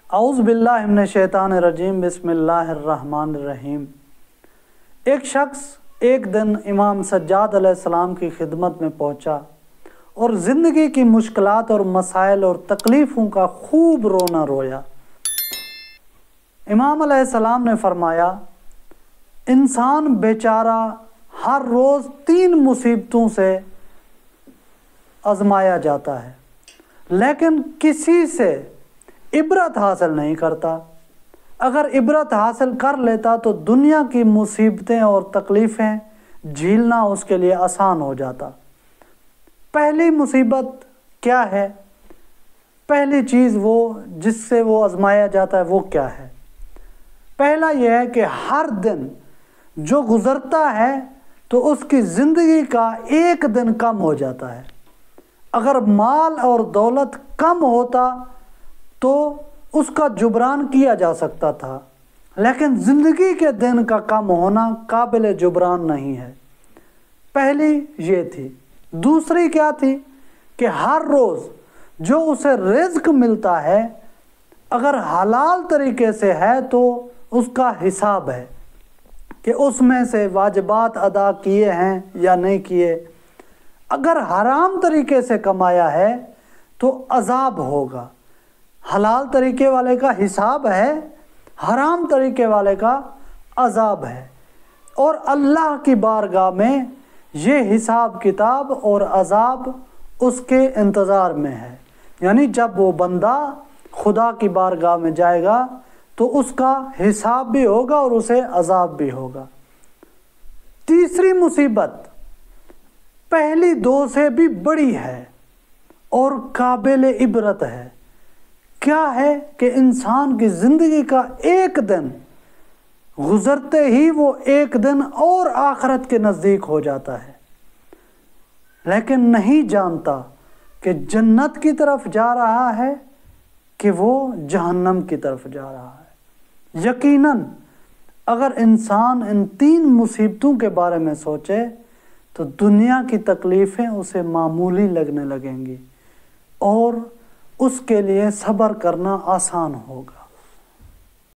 اعوذ باللہ من الشیطان الرجیم، بسم اللہ الرحمن الرحیم۔ ایک شخص ایک دن امام سجاد علیہ السلام کی خدمت میں پہنچا اور زندگی کی مشکلات اور مسائل اور تکلیفوں کا خوب رونا رویا۔ امام علیہ السلام نے فرمایا، انسان بیچارہ ہر روز 3 مصیبتوں سے آزمایا جاتا ہے، لیکن کسی سے عبرت حاصل نہیں کرتا۔ اگر عبرت حاصل کر لیتا تو دنیا کی مصیبتیں اور تکلیفیں جھیلنا اس کے لیے آسان ہو جاتا۔ پہلی مصیبت کیا ہے؟ پہلی چیز وہ جس سے وہ آزمایا جاتا ہے وہ کیا ہے؟ پہلا یہ ہے کہ ہر دن جو گزرتا ہے تو اس کی زندگی کا 1 دن کم ہو جاتا ہے۔ اگر مال اور دولت کم ہوتا تو اس کا جبران کیا جا سکتا تھا، لیکن زندگی کے دن کا کم ہونا قابل جبران نہیں ہے۔ پہلی یہ تھی۔ دوسری کیا تھی؟ کہ ہر روز جو اسے رزق ملتا ہے اگر حلال طریقے سے ہے تو اس کا حساب ہے کہ اس میں سے واجبات ادا کیے ہیں یا نہیں کیے۔ اگر حرام طریقے سے کمایا ہے تو عذاب ہوگا۔ حلال طریقے والے کا حساب ہے، حرام طریقے والے کا عذاب ہے، اور اللہ کی بارگاہ میں یہ حساب کتاب اور عذاب اس کے انتظار میں ہے۔ یعنی جب وہ بندہ خدا کی بارگاہ میں جائے گا تو اس کا حساب بھی ہوگا اور اسے عذاب بھی ہوگا۔ تیسری مصیبت پہلی 2 سے بھی بڑی ہے اور قابل عبرت ہے۔ کیا ہے؟ کہ انسان کی زندگی کا 1 دن گزرتے ہی وہ 1 دن اور آخرت کے نزدیک ہو جاتا ہے، لیکن نہیں جانتا کہ جنت کی طرف جا رہا ہے کہ وہ جہنم کی طرف جا رہا ہے۔ یقیناً اگر انسان ان 3 مصیبتوں کے بارے میں سوچے تو دنیا کی تکلیفیں اسے معمولی لگنے لگیں گی اور اس کے لیے صبر کرنا آسان ہوگا۔